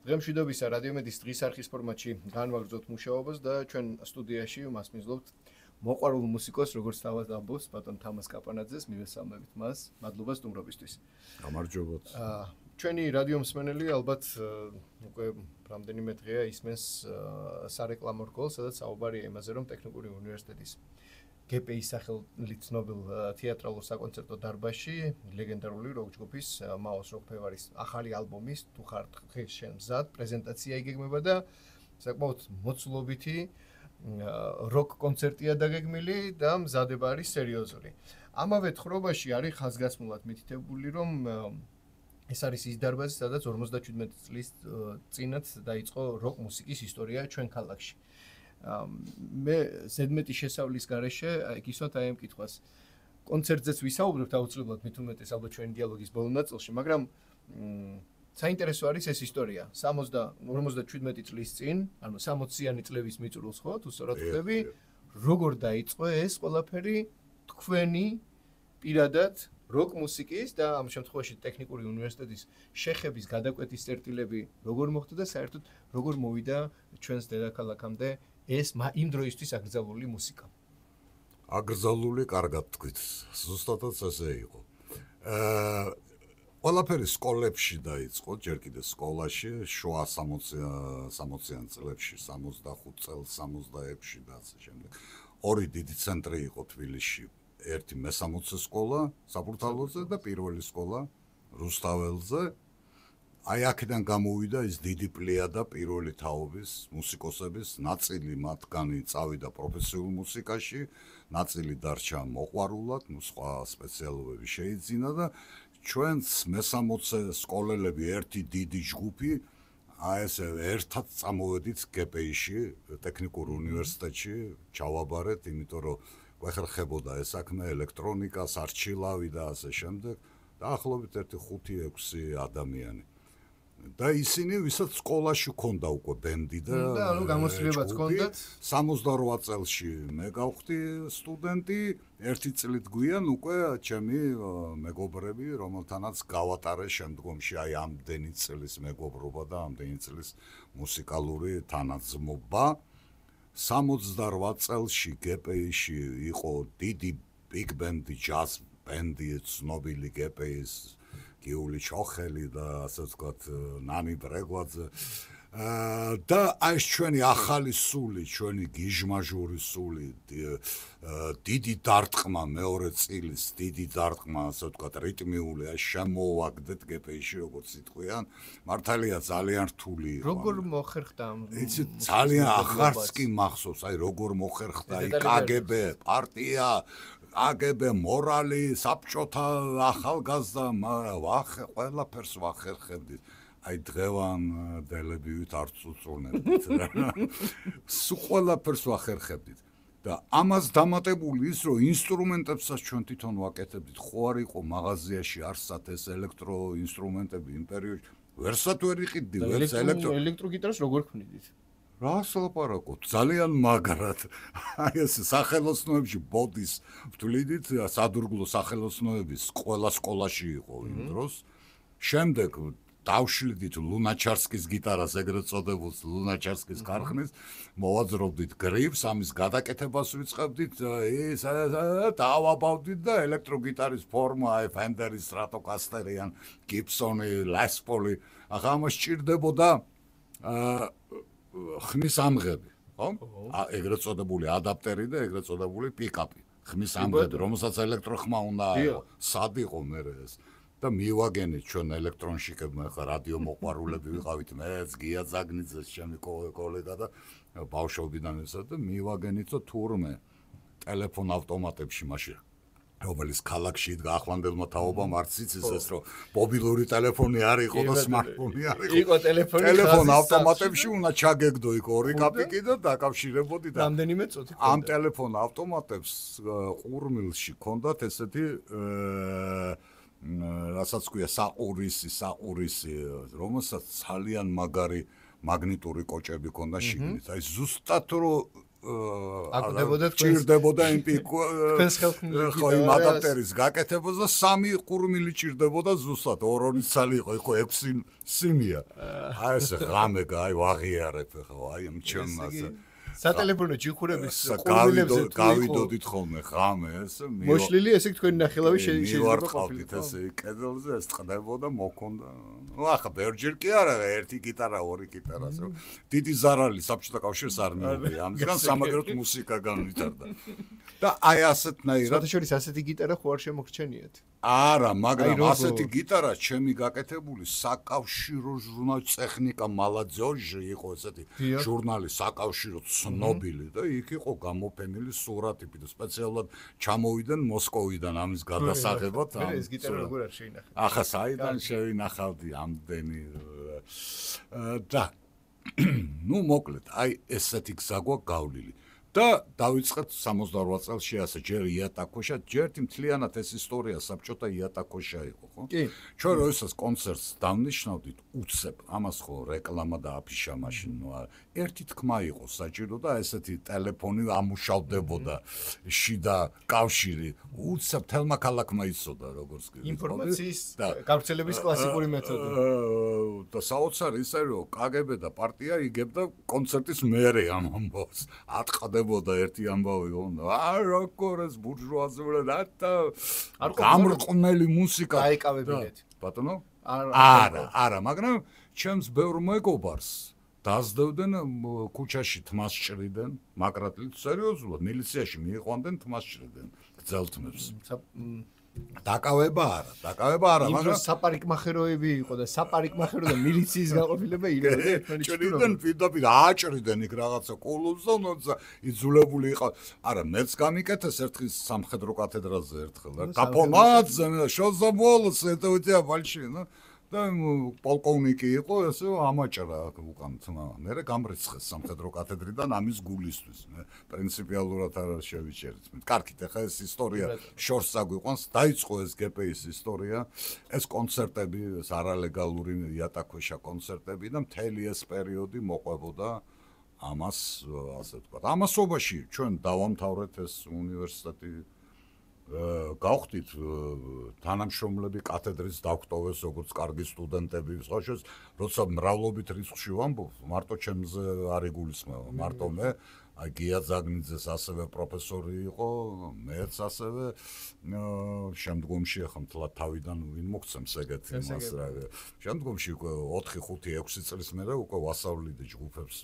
დღემშვიდობისა რადიომედის დღის არხის ფორმატში განვაგრძობთ მუშაობას და ჩვენ სტუდიაში მასმიზლობთ მოყვარულ მუსიკოს, როგორც თავად ამბობს ბატონ თამაზ კაპანაძეს, მივესალმებით მას. მადლობა სტუმრობისთვის. გამარჯობოთ. ჩვენი რადიო მსმენელი ალბათ უკვე რამდენიმე დღეა ისმენს სარეკლამო რგოლს, სადაც საუბარია იმაზე, რომ ტექნიკური უნივერსიტეტის GPI-ის სახელით ცნობილ თეატრალურ საკონცერტო დარბაზში ლეგენდარული როკ ჯგუფის მაოს როკფევარის ახალი ალბომის თუ ხარ დღეს შენ მზად პრეზენტაცია იგეგმება და საკმაოდ მოცულობითი როკ კონცერტია დაგეგმილი და მზადება არის სერიოზული. ამავე თხრობაში არის ხაზგასმულად მითითებული, რომ ეს არის ის დარბაზი, სადაც 57 წლის წინათ დაიწყო როკ მუსიკის ისტორია ჩვენ ქალაქში. მე ზედმეტი შესავლის გარეშე გისვათ აი ამ კითხვას. კონცერტზეც ვისაუბრებთ აუცილებლად მით უმეტეს ალბათ ჩვენი დიალოგის ბოლო ნაწილში, მაგრამ საინტერესო არის ეს ისტორია. 57 წლის წინ, ანუ 60-იანი წლების მიწურულს ხო, თუ სწორად ვხვდები, როგორ დაიწყო ეს ყველაფერი თქვენი პირადად როკ მუსიკის და ამ შემთხვევაში ტექნიკური უნივერსიტეტის შეხების გადაკვეთის წერტილები როგორ მოხდა და საერთოდ როგორ მოვიდა ჩვენს დედაქალაქამდე ეს იმ დროისთვის აკრძალული მუსიკა. აკრძალული, კარგად თქვით. ზუსტადაც ესე იყო. ყველაფერი სკოლებში დაიწყო, ჯერ კიდე სკოლაში, შუა 60-იან წლებში, 65 წელს, 66-ში და ასე შემდეგ. ორი დიდი ცენტრი იყო თბილისში. ერთი მე-60 სკოლა საბურთალოზე და პირველი სკოლა რუსთაველზე. აი აქედან გამოვიდა ის დიდი პლიადა პირველი თაობის მუსიკოსების, ნაწილი მათგანი წავიდა პროფესიულ მუსიკაში, ნაწილი დარჩა მოყვარულად, სხვა სპეციალობები შეიძინა და ჩვენც მე-60 სკოლელები ერთი დიდი ჯგუფი აი ესე ერთად წამოვედით GPI-ში, ტექნიკურ უნივერსიტეტში, ჩავაბარეთ, იმიტომ რომ გვეხერხებოდა ეს საქმე ელექტრონიკას, არჩილავი და ასე შემდეგ. დაახლოებით 5-6 ადამიანი. და ისინი ვისაც სკოლაში ჰქონდა უკვე ბენდი და ანუ გამოსვლებაც ჰქონდათ 68 წელში მე გავხდი სტუდენტი, ერთი წლით გვიან უკვე ჩემი მეგობრები, რომელთანაც გავატარე შემდგომში აი ამდენი წლის მეგობრობა და ამდენი წლის მუსიკალური თანაძმობა. 68 წელში GPI-ში იყო დიდი big band-ი, jazz band-ი, ცნობილი GPI-ის გიული ჩოხელი და ასე ვთქვათ ნანი ბრეგვაძე და აი ჩვენი ახალი სული, ჩვენი გიჟმაჟური სული, დიდი დარტყმა მეორე წილის, დიდი დარტყმა, ასე ვთქვათ რიტმიული, აი შემოვაგდეთ GPI-ში, როგორც იტყვიან, მართალია ძალიან რთული იყო. როგორ მოხერხდა? იცი ძალიან ახარც კი მახსოვს, აი როგორ მოხერხდა, აი KGB პარტია AGB მორალი, საბჭოთა ახალგაზრდა, მაგრამ ყველაფერს ვახერხებდით. აი დღევანდელებივით არც უწურნებდით. სულ ყველაფერს ვახერხებდით. და ამას დამატებული ის, რომ ინსტრუმენტებსაც ჩვენ თვითონ ვაკეთებდით. ხო არ იყო მაღაზიაში არსად ეს ელექტროინსტრუმენტები იმ პერიოდში. ვერსად ვერ იყიდდი, ვერც ელექტროგიტარას როგორ ქმნიდით? რას ლაპარაკობ? ძალიან მაგრად. აი ეს სახელოსნოებში ბოდის ვთვლიდით, სადურგლო სახელოსნოების ყველა სკოლაში იყო იმ დროს. შემდეგ დავშლიდით ლუნაჩარსკის გიტარას, ეგრეთ წოდებულს ლუნაჩარსკის ქარხნის, მოვაძრობდით გრიფს, ამის გადაკეთებას ვიწყებდით, ის დავაბავდით და ელექტროგიტარის ფორმა, აი ფენდერი, სტრატოკასტერი, გიბსონი, ლესპოლი, ახლა ამას სჭირდებოდა ხმის ამღები, ხო? ეგრეთ წოდებული ადაპტერი და ეგრეთ წოდებული პიკაპი. ხმის ამღები, რომელსაც ელექტროხმა უნდა აიღო. სად იყო მე ეს? და მივაგენით ჩვენ ელექტრონშიკებმა, ხა რადიო მოყვარულები ვიყავით, მეც გია ზაგნიძეს, ჩემი კოლეგა და ბავშვობიდან ესა და მივაგენით თურმე ტელეფონ ავტომატებში მაშინ რომელიც ქალაქში იდგა ახლანდელმა თაობამ არც იცის ეს რომ მობილური ტელეფონი არ იყო და სმარტფონი არ იყო. იყო ტელეფონი. ტელეფონ ავტომატებში უნდა ჩაგეგდო იქ ორი კაპიკი და დაკავშირებოდი და რამდენიმე წუთი. ამ ტელეფონ ავტომატებს ყურმილში ჰქონდათ ესეთი რასაც ქვია საყურისი, რომელსაც ძალიან მაგარი მაგნიტური კოჭები ჰქონდა შიგნით. აი ზუსტად რომ ჭირდებოდა იმ ხო იმ ადაპტერის გაკეთებას და 3 ყურმილი ჭირდებოდა ზუსტად 2 ცალი იყო 6 სიმია აი ეს ღამე აი ვაღიარებ ხო აი ამ ჩემმაზე სატელეფონო ჯიხურების ყურმილებზე გავიდოდით ხოლმე ღამე ეს მოშლილი ესე თქვენი ნახელავი შეიძლება ყოფილიყო ეს კედელზე ეს წყდებოდა მოქონდა ნუ ახლა ბერჯერ კი არა ერთი გიტარა ორი გიტარას დიდი ზარალი საბჭოთა კავშირს არ მიიღია ამისგან სამაგეროთ მუსიკა განვითარდა და აი ასეთნაირად შორის ასეთი გიტარა ხო არ შემოგრჩენიათ არა მაგრამ ასეთი გიტარა ჩემი გაკეთებული საკავშირო ჟურნალის ტექნიკა მალაძოჟი იყო ესეთი ჟურნალი საკავშირო ცნობილი და იქ იყო გამოფენილი სურათები და სპეციალურად ჩამოვიდნენ მოსკოვიდან ამის გადასაღებად ეს გიტარა როგორ არ შეინახეთ ახლა საიდან შევინახავდი ამდენი და ნუ მოკლედ აი ესეთი გზა გვაქვს გავლილი და დავიწყეთ 68 წელში ასე ჯერ იატაკოშა ჯერ მთლიანად ეს ისტორია საბჭოთა იატაკოშა იყო ხო კი ჩვენ როდესაც კონცერტს დავნიშნავდით უცებ ამას ხო რეკლამა და აფიშა მაშინ ერთი თქმა იყო საჭირო და ესეთი ტელეფონი ამუშავდებოდა შიდა კავშირი უცებ თელმა ქალაქმა იცოდა როგორც კი ინფორმაციის გავრცელების კლასიკური მეთოდი და საოცარი ისე რომ კგბ და პარტია იგებდა კონცერტის მერე ამ ამბავს ატყდებოდა ერთი ამბავი აა როგორ ეს ბურჟუაზია და გამრყნელი მუსიკა დაიკავებინეთ ბატონო არა მაგრამ ჩემს ბევრ მეგობარს დაძდევდნენ ქუჩაში თმას ჭრიდნენ მაკრატლით სერიოზულად მილიციაში მიიყვანდნენ თმას ჭრიდნენ გძელთმებს დაკავება არა მაგრამ საპარიკმახეროები იყო და საპარიკმახერო და მილიციის გაყოფილება ჭრიდნენ პირდაპირ აჭრიდნენ იქ რაღაცა კოლოსონოც იძულებული იყო არა მეც გამიკეთეს ერთხელ სამხედრო კათედრაზე ერთხელ და გაპონაძე შოზაბოლოს это у тебя большие და პოლკოვნიკი იყო ესე ამაჭრა უკან თმა მე გამრიცხეს სამხედრო კათედრიდან ამის გულისთვის მე პრინციპიალურად არ შევიჭერეთ მე კარგით ახლა ეს ისტორია შორს აგვიყვანს დაიწყო ეს გპ-ის ისტორია ეს კონცერტები ეს არალეგალური იატაკქვეშა კონცერტები და მთელი ეს პერიოდი მოყვებოდა ამას ასე ვთქვათ ამასობაში ჩვენ დავამთავრეთ ეს უნივერსიტეტი გავხდით თანამშრომლები კათედრის დაგტოვეს როგორც კარგი სტუდენტები სხვაშორის როცა მრავლობით რისკში ვამბობ მარტო ჩემზე არ იგულისხმება მარტო მე აი გია ზაგნიძეს ასევე პროფესორი იყო მეც ასევე შემდგომში ახლა მთლად თავიდან ვინ მოგცემს ეგეთი მას რა შემდგომში უკვე 4-5-6 წლის მერე უკვე ვასწავლიდე ჯგუფებს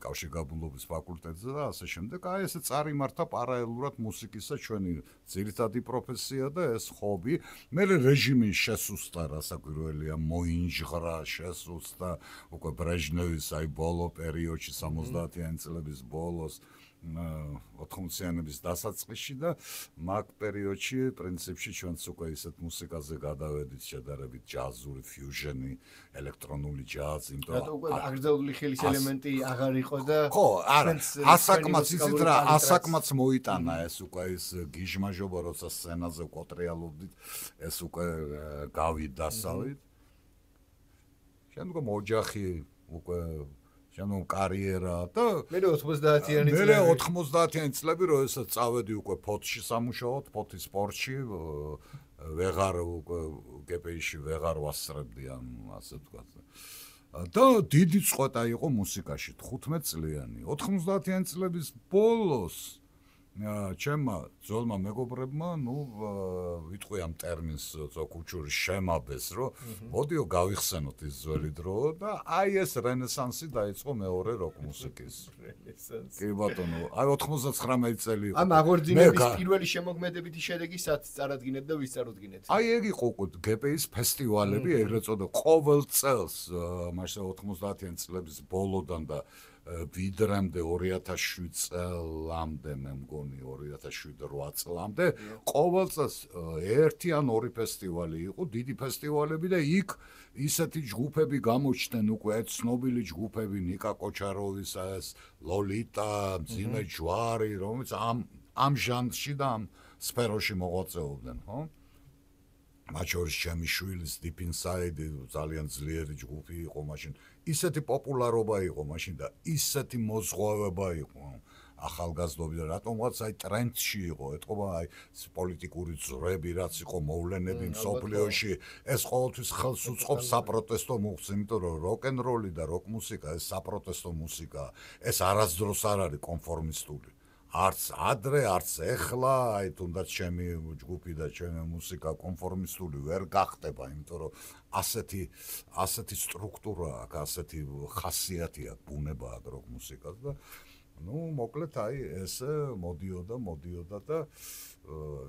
კავშირგაბმულობის ფაკულტეტზე და ასე შემდეგ აი ესე წარიმართა პარალელურად მუსიკისა ჩვენი ძირითადი პროფესია და ეს ჰობი მე რეჟიმი შესუსტა რასაკვირველია მოინჟღრა შესუსტა უკვე ბრეჟნევის აი ბოლო პერიოდში 70-იანი წლების ბოლოს 80-იანების დასაწყისში და მაგ პერიოდში პრინციპში ჩვენც უკვე ისეთ მუსიკაზე გადავედით შედარებით ჯაზური ფიუჟენი ელექტრონული ჯაზი იმიტომ რომ აგრძელებული ხელის ელემენტი აღარ იყო და ხო არა ასაკმაც იცით რა ასაკმაც მოიტანა ეს უკვე ეს გიჟმაჟობა როცა სცენაზე ვკოტრიალობდით ეს უკვე გავიდა დასავით შემდგომ ოჯახი უკვე შემო კარიერა და მე 90-იანი წლები მე 90-იანი წლები როდესაც წავედი უკვე ფოთში სამუშაოდ ფოთის სპორტში ვეღარ უკვე გპ-ში ვეღარ ვასწრებდი ამ ასე ვთქვათ და დიდი წყვეტა იყო მუსიკაში 15 წლიანი 90-იანი წლების ბოლოს ჩემმა ძოლმა მეგობრებმა ნუ ვიტყვი ამ ტერმინს ზოგუჩური შემაბეს რომ მოდიო გავიხსენოთ ის ძველი დრო და აი ეს რენესანსი დაიწყო მეორე როკ მუსიკის რენესანსი კი ბატონო აი 99 წელი იყო ამ აღორძინების პირველი შემოგმედებითი შედეგი სად წარადგინეთ და ვის წარუდგინეთ აი ეგ იყო გპ-ის ფესტივალები ეგრეთ წოდა ყოველ წელს მაშინ 90-იანი წლების ბოლოდან და ვიდრემდე 2007 წლამდე მე მგონი 2007-8 წლამდე ყოველ წელს ერთი ან ორი ფესტივალი იყო დიდი ფესტივალები და იქ ისეთი ჯგუფები გამოჩნდნენ უკვე ცნობილი ჯგუფები ნიკა კოჩაროვის ეს ლოლიტა ძიმე ჯვარი რომელიც ამ ჟანრში და ამ სფეროში მოღვაწეობდნენ ხო მათ შორის ჩემი შვილის Deep Inside ძალიან ძლიერი ჯგუფი იყო მაშინ ისეთი პოპულარობა იყო მაშინ და ისეთი მოზღვავება იყო ახალგაზრდობი და რატომღაც აი ტრენდში იყო, ეთყობა აი პოლიტიკური ძვრები, რაც იყო მოვლენები მსოფლიოში, ეს ყოველთვის ხელს უწყობს საპროტესტო მუხტს, იმიტომ რომ როკ-ენ-როლი და როკ-მუსიკა ეს საპროტესტო მუსიკაა. ეს არასდროს არ არის კონფორმისტული. არც ადრე, არც ეხლა, აი თუნდაც ჩემი ჯგუფი და ჩემი მუსიკა კონფორმისტული ვერ გახდება, იმიტომ რომ ასეთი სტრუქტურა აქვს, ასეთი ხასიათი აქვს, ბუნება აქვს როკ მუსიკას და მოკლედ აი ეს მოდიოდა და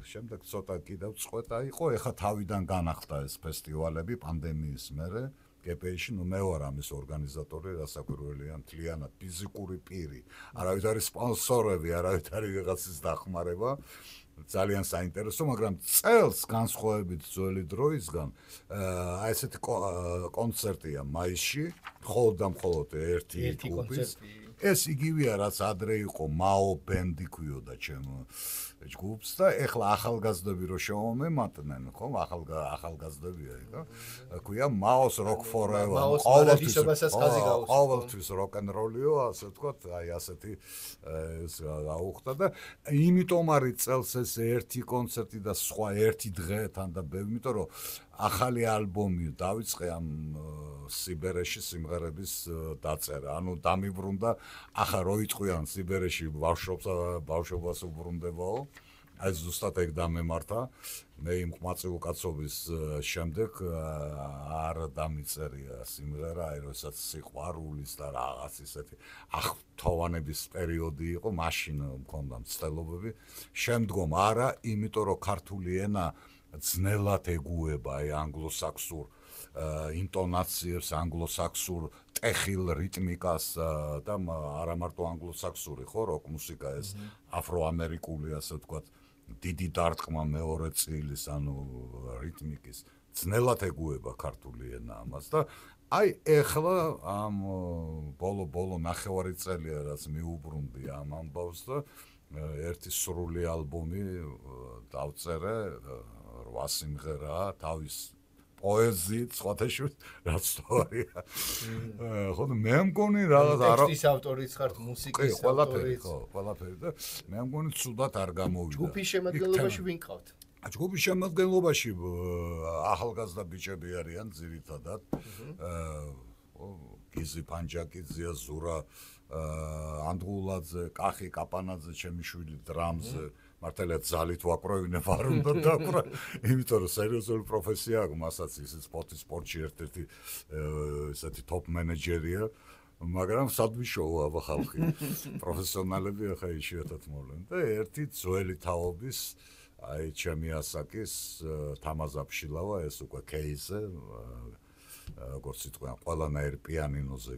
შემდეგ ცოტა კიდევ წყვეტა იყო, ეხა თავიდან განახდა ეს ფესტივალები პანდემიის მერე. GPI-ში მე ვარ ამის ორგანიზატორი, რასაკვირველია, მთლიანად ფიზიკური პირი. არავით არის სპონსორები, არავით არის ვიღაცის დახმარება. ძალიან საინტერესო, მაგრამ წელს განსხვავებით ძველი დროისგან, აი ესეთი კონცერტია მაისში, მხოლოდ და მხოლოდ ერთი ჯგუფის. ეს იგივეა, რაც ადრე იყო მაო ბენდი ქვიოდა ჩემ ჯგუფს და ეხლა ახალგაზრდები რო შევამემატნენ, ხო, ახალგაზრდებია, ხო? ქვია მაოს rock forever. ყოველთვის rock-and-roll-იო, ასე ვთქვათ, აი ასეთი ეს აუხდა და იმიტომ არის წელს ეს ერთი კონცერტი და სხვა ერთი დღე თან და იმიტომ რომ ახალი ალბომი დავიწყე ამ სიბერეში სიმღერების დაწერა. ანუ დამიბრუნდა ახლა რო იტყვიან სიბერეში ბავშვობას უბრუნდებაო. აი ზუსტად ეგ დამემართა. მე იმ ყმაწვილ კაცობის შემდეგ არ დამიწერია სიმღერა, აი როდესაც სიყვარულის და რაღაც ისეთი ახთოვანების პერიოდი იყო, მაშინ მქონდა მცდელობები. შემდგომ არა, იმიტომ რომ ქართული ენა ძნელად ეგუება აი ანგლოსაქსურ ინტონაციებს, ანგლოსაქსურ ტეხილ რიტმიკას და არა მარტო ანგლოსაქსური ხო როკ მუსიკა ეს აფროამერიკული ასე ვთქვათ დიდი დარტყმა მეორე წილის ანუ რიტმიკის ძნელად ეგუება ქართული ენა ამას და აი ეხლა ამ ბოლო ნახევარი წელია რაც მიუბრუნდი ამ ამბავს და ერთი სრული ალბომი დავწერე 8 სიმღერაა თავის პოეზიით სხვათაშორის რაც თორია ხო მე მგონი რაღაც ტექსტის ავტორიც ხართ მუსიკის ავტორიც ყველაფერი და მე მგონი ცუდად არ გამოვიდა ჯგუფის შემადგენლობაში ვინ ყავთ ჯგუფის შემადგენლობაში ახალგაზრდა ბიჭები არიან ძირითადად გიზი პანჯაკიძე ზურა ანდღულაძე კახი კაპანაძე ჩემი შვილი დრამზე მართალია ძალით ვაკროვინებ არ უნდა დაკვრა იმიტომ რომ სერიოზული პროფესია აქვს მასაც ისიც სპორტში ერთ-ერთი ესეთი ტოპ მენეჯერია მაგრამ სადმიშოვა აბა ხალხი პროფესიონალები ახლა იშვიათად მოვლენ და ერთი ძველი თაობის აი ჩემი ასაკის თამაზ აფშილავა ეს უკვე კეისზე როგორც იტყვიან ყველანაირი პიანინოზე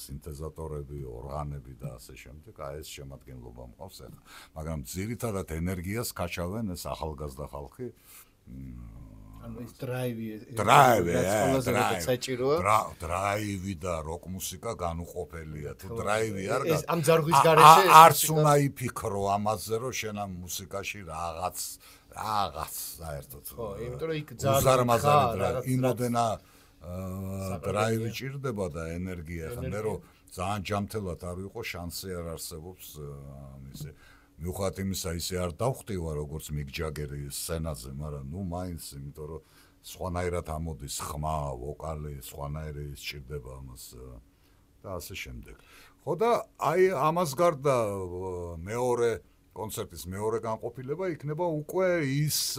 სინთეზატორები, ორგანები და ასე შემდეგ, აი ეს შემადგენლობა მყავს ახლა. მაგრამ ძირითადად ენერგიას ქაჩავენ ეს ახალგაზრდა ხალხი. ანუ ეს დრაივი დრაივი და როკ მუსიკა განუყოფელია. თუ დრაივი არ ეს ამ ძარღვის გარეშე არც უნდა იფიქრო ამაზე, რომ შენ ამ მუსიკაში რაღაც საერთოდ. ხო, იმიტომ რომ იქ ზარმაზარი იმოდენა დრაივი ჭირდება და ენერგია ხა მე რომ ძალიან ჯამთელად არ ვიყო შანსი არ არსებობს ისე მიუხედავად იმისა ისე არ დავხტივა როგორც მიგ ჯაგერი სცენაზე მაგრამ ნუ მაინც იმიტომ რომ სხვანაირად ამოდის ხმა ვოკალი სხვანაირი სჭირდება ამას და ასე შემდეგ ხო და აი ამას გარდა მეორე კონცერტის მეორე განყოფილება იქნება უკვე ის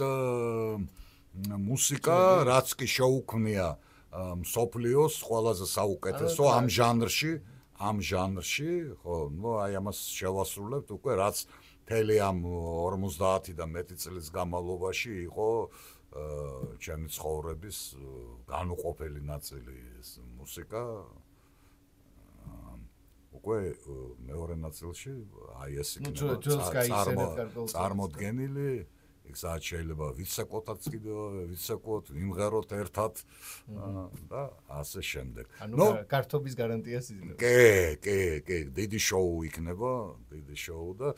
მუსიკა რაც კი შეუქმნია მსოფლიოს ყველაზე საუკეთესო ამ ჟანრში, ხო, ნუ აი ამას შევასრულებთ უკვე რაც მთელი ამ 50 და მეტი წლის განმავლობაში იყო ჩემი ცხოვრების განუყოფელი ნაწილი ეს მუსიკა. უკვე მეორე ნაწილში აი ეს იქნება წარმოდგენილი იქ საათ შეიძლება ვიცეკოთ კიდევ ვიცეკოთ ვიმღეროთ ერთად და ასე შემდეგ. ანუ გართობის გარანტიას იძლევა. კი, დიდი შოუ იქნება, დიდი შოუ და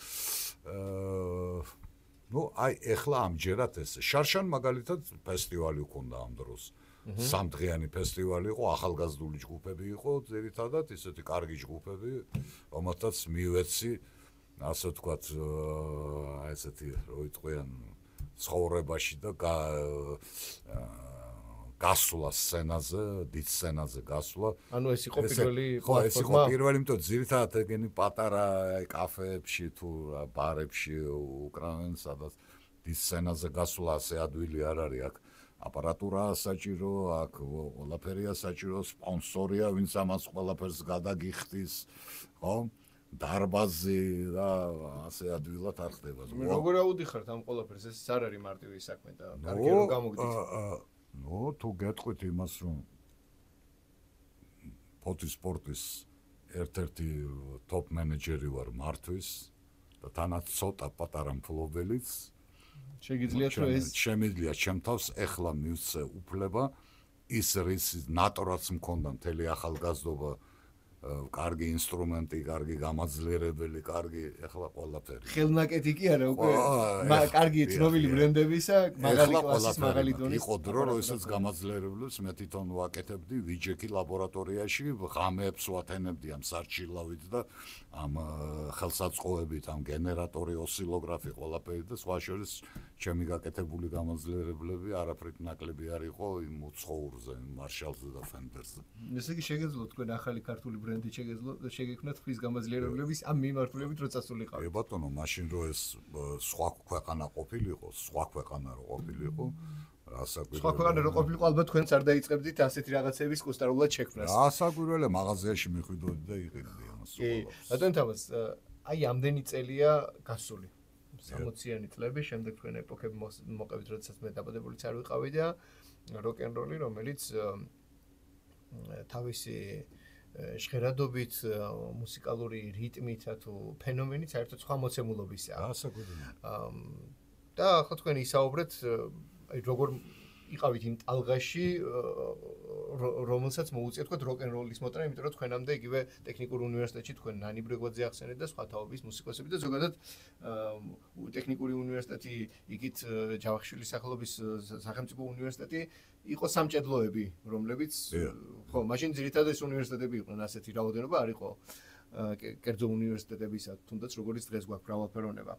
ნუ აი ეხლა ამჯერად ეს შარშან მაგალითად ფესტივალი ქონდა ამ დროს. სამდღიანი ფესტივალი იყო, ახალგაზრდული ჯგუფები იყო, ძირითადად ისეთი კარგი ჯგუფები, რომელთაც მივეცი ასე ვთქვათ, ესეთი რო იტყვიან ცხოვრებაში და გასვლა სცენაზე, დიდ სცენაზე გასვლა. ანუ ეს იყო პირველი ხო, ეს იყო პირველი, იმიტომ ძირითადად ეგენი პატარა კაფეებში თუ ბარებში უკრავენ, სადაც დიდ სცენაზე გასვლა ასე ადვილი არ არის აქ. აპარატურაა საჭირო, აქ ყველაფერია საჭირო, სპონსორია, ვინც ამას ყველაფერს გადაგიხდის, ხო? დარბაზი და ასე ადვილად არ ხდება. როგორ აუდიხართ ამ ყველაფერს? ეს არ არის მარტივი საქმე და კარგი რომ გამოგდით. თუ გეტყვით იმას, რომ ფოთის სპორტის ერთ-ერთი ტოპ მენეჯერი ვარ მართვის და თანაც ცოტა პატარა მფლობელიც, შეგიძლიათ რომ ეს შემიძლია ჩემ თავს ეხლა მივცე უფლება ის რის ნატორაც მქონდა მთელი ახალგაზრდობა, კარგი ინსტრუმენტი, კარგი გამაძლიერებელი, კარგი ეხლა ყველაფერი. ხელნაკეთი კი არა უკვე კარგი ცნობილი ბრენდებისა, მაღალი კლასის მაღალი დონის. იყო დრო, როდესაც გამაძლიერებლებს მე თვითონ ვაკეთებდი ვიჯექი ლაბორატორიაში, ღამეებს ვათენებდი ამ სარჩილავით და ამ ხელსაწყოებით, ამ გენერატორი, ოსილოგრაფი, ყველაფერი და სხვა შორის ჩემი გაკეთებული გამაძლიერებლები არაფრით ნაკლები არ იყო იმ უცხოურზე, მარშალზე და ფენდერზე. ესე იგი შეგეძლოთ თქვენ ახალი ქართული ბრენდი შეგექმნათ ხვის გამაძლიერებლების ამ მიმართულებით რო წასულიყავით. ბატონო, მაშინ რო ეს სხვა ქვეყანა ყოფილიყო, სხვა ქვეყანა რო ყოფილიყო, რასაკვირველია. სხვა ქვეყანა რო ყოფილიყო, ალბათ თქვენც არ დაიწყებდით ასეთი რაღაცების კუსტარულად შექმნას. რასაკვირველია, მაღაზიაში მიხვიდოდი და იყიდი ამას. კი, ბატონ თამას, აი ამდენი წელია გასული. 60-იანი წლები, შემდეგ თქვენ ეპოქები მოყევით, როდესაც მე დაბადებულიც არ ვიყავი და როკ-ენ-როლი, რომელიც თავისი ჟღერადობით, მუსიკალური რიტმით თუ ფენომენით საერთოდ სხვა მოცემულობისაა. რასაკვირველია. და ახლა თქვენ ისაუბრეთ, აი როგორ იყავით იმ ტალღაში, რომელსაც მოუწიათ თქვენ როკ-ენ-როლის მოტანა, იმიტომ რომ თქვენამდე იგივე ტექნიკურ უნივერსიტეტში თქვენ ნანი ბრეგვაძე ახსენეთ და სხვა თაობის მუსიკოსები და ზოგადად ტექნიკური უნივერსიტეტი, იქით ჯავახიშვილის სახელობის სახელმწიფო უნივერსიტეტი იყო სამჭედლოები, რომლებიც ხო, მაშინ ძირითადად ეს უნივერსიტეტები იყვნენ ასეთი რაოდენობა არ იყო კერძო უნივერსიტეტებისა, თუნდაც როგორც დღეს გვაქვს მრავალფეროვნება.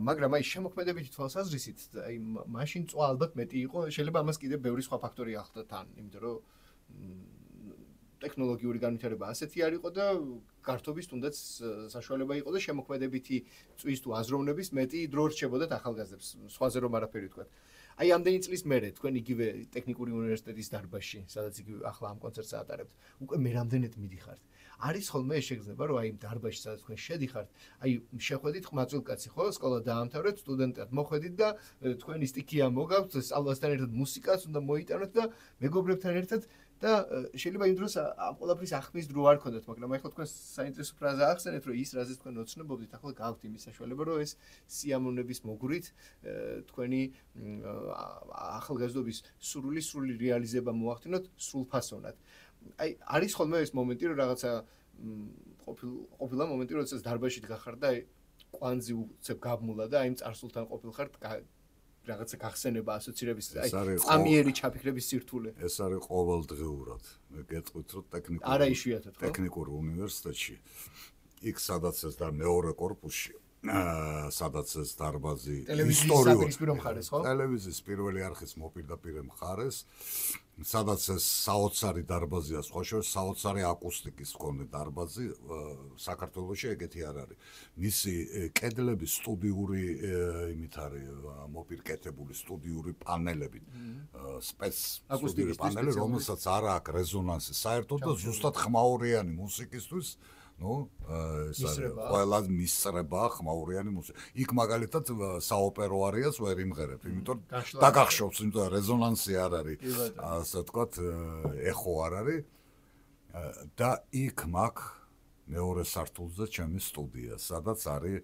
მაგრამ აი შემოქმედებითი თვალსაზრისით, აი მაშინ წვა ალბათ მეტი იყო, შეიძლება ამას კიდევ ბევრი სხვა ფაქტორი ახლდა თან, იმიტომ რომ ტექნოლოგიური განვითარება ასეთი არ იყო და გართობის თუნდაც საშუალება იყო და შემოქმედებითი წვის თუ აზროვნების მეტი დრო რჩებოდათ ახალგაზრდებს, სხვაზე რომ არაფერი ვთქვათ. აი ამდენი წლის მერე თქვენ იგივე ტექნიკური უნივერსიტეტის დარბაზში, სადაც იგივე ახლა ამ კონცერტს ატარებთ, უკვე მე რამდენად მიდიხართ? არის ხოლმე ეს შეგრძნება, რომ აი იმ დარბაზში, სადაც თქვენ შედიხართ, აი შეხვედით ხმაწვილკაცი, ხო, სკოლა დაამთავრეთ, სტუდენტად მოხვედით და თქვენი სტიქია მოგაქვთ, სწავლასთან ერთად მუსიკაც უნდა მოიტანოთ და მეგობრებთან ერთად და შეიძლება იმ დროს ამ ყველაფრის ახმის დრო არ ქონდეთ, მაგრამ ახლა თქვენ საინტერესო ფრაზა ახსენეთ, რომ ის რაზეც თქვენ ოცნებობდით, ახლა გაქვთ იმის საშუალება, რომ ეს სიამოვნების მოგვრით თქვენი ახალგაზრდობის სრული რეალიზება მოახდინოთ სრულ ფასოვნად. აი არის ხოლმე ეს მომენტი, რომ რაღაცა ყოფილა მომენტი, როდესაც დარბაზში გახარ და აი კვანძი უცებ გაბმულა და აი წარსულთან ყოფილხარ რაღაცა გახსენება ასოცირების აი წამიერი ჩაფიქრების სირთულე. ეს არის ყოველდღიურად. მე გეტყვით, რომ არა იშვიათად, ხო? ტექნიკურ უნივერსიტეტში იქ სადაც ეს და მეორე კორპუსში სადაც ეს დარბაზი ისტორიულ მხარეს, ხო? ტელევიზიის პირველი არხის მოპირდაპირე მხარეს, სადაც ეს საოცარი დარბაზია, სხვა შორის საოცარი აკუსტიკის მქონე დარბაზი, საქართველოში ეგეთი არ არის. მისი კედლები სტუდიური იმით არის მოპირკეთებული სტუდიური პანელებით, სტუდიური პანელი, რომელსაც არ აქვს რეზონანსი საერთოდ და ზუსტად ხმაურიანი მუსიკისთვის ეს არის ყველა მისწრება ხმაურიანი მუსიკა. იქ მაგალითად საოპერო არიას ვერ იმღერებ, იმიტომ დაგახშობს, იმიტომ რეზონანსი არ არის. ასე ვთქვათ, ეხო არ არის. და იქ მაქვს მეორე სართულზე ჩემი სტუდია, სადაც არის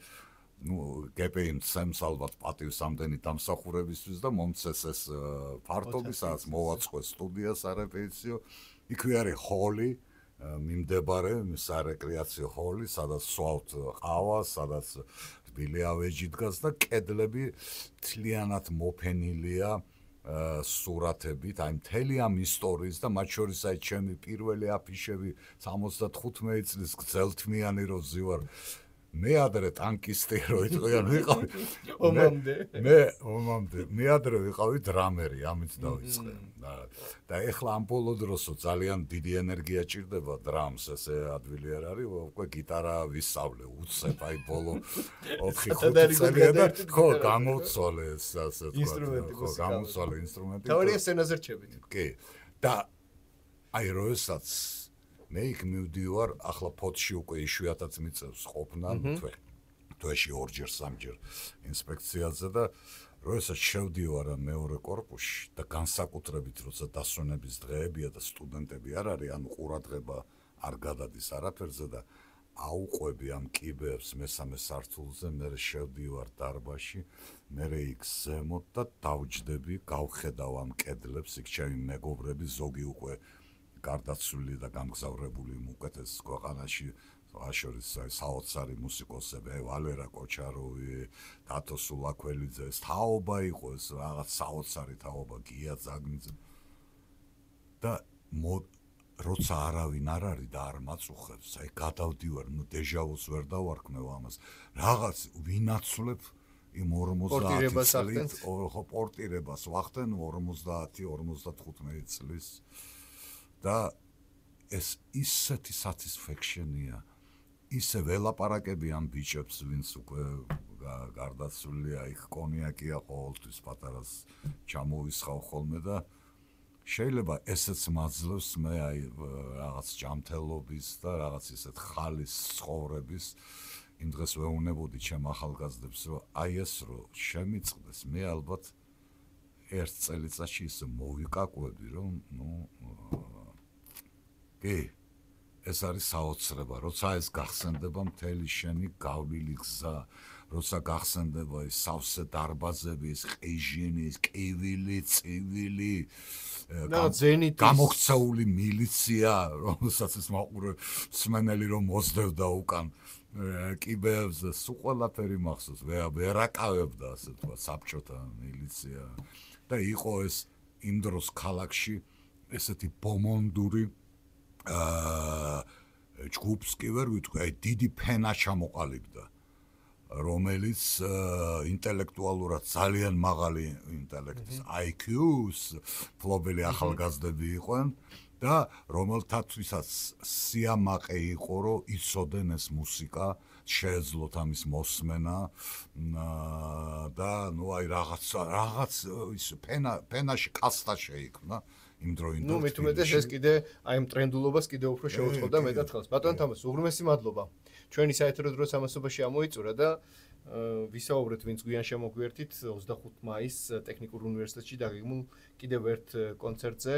გპ-ს სემს ალბათ პატივს ამდენი დამსახურებისთვის და მომწეს ეს ფართობი, სადაც მოვაწყოს სტუდია სარეპეტიციო. იქვე არის ჰოლი, მიმდებარე სარეკრეაციო ჰოლი, სადაც სვავთ ყავას, სადაც რბილი ავეჯი დგას და კედლები მთლიანად მოფენილია სურათებით, აი მთელი ამ ისტორიის და მათ შორის აი ჩემი პირველი აფიშები 75 წლის გრძელთმიანი რო ზივარ. მე ადრე ტანკისტი რო იყვიან ვიყავი ომამდე მე ადრე ვიყავი დრამერი ამით დავიწყე და ეხლა ამ ბოლო დროსო ძალიან დიდი ენერგია ჭირდება დრამს ესე ადვილი არ არის უკვე გიტარა ვისწავლე უცებ აი ბოლო 4-5 წელია და ხო გამოვცვალე ეს ასე ინსტრუმენტი ხო გამოვცვალე ინსტრუმენტი თავარია სცენაზე რჩებით კი და აი როესაც მე იქ მივდივარ ახლა ფოთში უკვე იშვიათად მიწევს ყოფნა თვეში ორჯერ სამჯერ ინსპექციაზე და როესაც შევდივარ მეორე კორპუსში და განსაკუთრებით როცა დასვენების დღეებია და სტუდენტები არ არის ანუ ყურადღება არ გადადის არაფერზე და აუყვები ამ კიბეებს მესამე სართულზე მე შევდივარ დარბაზში მე იქ ზემოთ და დავჯდები გავხედავ ამ კედლებს იქ ჩემი მეგობრები ზოგი უკვე გარდაცვლილი და გამგზავრებული უკეთეს ქვეყანაში აშორის საოცარი მუსიკოსები ვალერა კოჩაროვი დათო სულაქველიძე თაობა იყო ეს რაღაც საოცარი თაობა გია ზაგნიძე და როცა არავინ არ არის და არ მაწუხებს აი გადავდივარ ნუ დეჟავუს ვერ დავარქმევ ამას რაღაც ვინაცვლებ იმ 50 წლით ხო პორტირებას ვახდენ 50-55 წლის და ეს ისეთი satisfaction-ია ისე ველაპარაკები ამ ბიჭებს ვინც უკვე გარდაცვლილია იქ კონიაკია ყოველთვის პატარას ჩამოვისხავ ხოლმე და შეიძლება ესეც მაძლევს მე აი რაღაც ჯანმრთელობის და რაღაც ისეთ ხალის ცხოვრების იმ დღეს ვეუბნებოდი ჩემ ახალგაზრდებს რომ აი ეს რო შემიწყდეს მე ალბათ ერთ წელიწადში ისე მოვიკაკვები რომ ნუ კი ეს არის საოცრება როცა ეს გახსენდება მთელი შენი გავლილი გზა როცა გახსენდება ეს სავსე დარბაზები ეს ყიჟინი ეს კივილი წივილი გამოქცეული მილიცია რომელსაც ეს მაყურე სმენელი რომ მოძდევდა უკან კიბეებს და სულ ყველაფერი მახსოვს ვერაკავებდა ასე თქვა საბჭოთა მილიცია და იყო ეს იმ დროს ქალაქში ესეთი ბომონდური ჯგუფს კი ვერ ვიტყვი აი დიდი ფენა ჩამოყალიბდა რომელიც ინტელექტუალურად ძალიან მაღალი ინტელექტის IQ-ს ფლობელი ახალგაზრდები იყვნენ და რომელთათვისაც სიამაყე იყო რომ იცოდნენ ეს მუსიკა შეეძლოთ ამის მოსმენა და ნუ აი რაღაც ის ფენაში კასტა შეიქმნა იმ დროინდელ ნუ მithumetes ეს კიდე აი ამ ტრენდულობას კიდე უფრო შეუწყობდა მეტად ხელს ბატონ თამას უღრმესი მადლობა ჩვენი საერთო დროს ამასობაში ამოიწურა და ვისაუბრეთ ვინც გვიან შემოგვიერთით 25 მაისს ტექნიკურ უნივერსიტეტში დაგეგმულ კიდევ ერთ კონცერტზე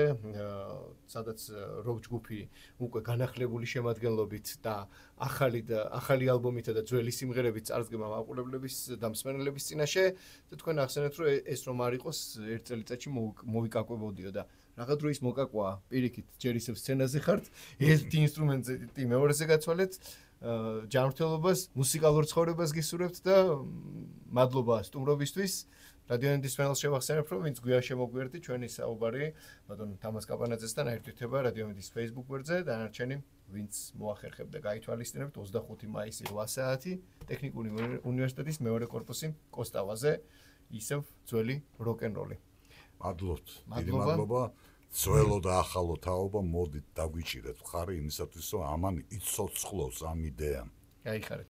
სადაც როკ ჯგუფი უკვე განახლებული შემადგენლობით და ახალი ალბომითა და ძველი სიმღერებით წარსდგება მაყურებლების და მსმენელების წინაშე და თქვენ ახსენეთ რომ ეს რომ არ იყოს ერთ წელიწადში მოვიკაკვებოდიო და რაღა დრო ის მოკაკვა პირიქით ჯერ ისევ სცენაზე ხართ ერთი ინსტრუმენტი მეორეზე გაცვალეთ ჯანმრთელობას მუსიკალურ ცხოვრებას გისურვებთ და მადლობა სტუმრობისთვის რადიონის ფენელს შევახსენებ რომ ვინც გვიან შემოგვიერთით ჩვენი საუბარი ბატონ თამას კაპანაძესთან ერთერთება რადიონის Facebook გვერდზე და დანარჩენი ვინც მოახერხებდა გაითვალისწინებთ 25 მაისი 8 საათი ტექნიკური უნივერსიტეტის მეორე კორპუსი კოსტავაზე ისევ ძველი როკ-ენ-როლი მადლობთ დიდი მადლობა ძველო და ახალო თაობა მოდით დაგვიჭირეთ ხარი იმისათვის რომ ამან იცოცხლოს ამ იდეამ გაიხარეთ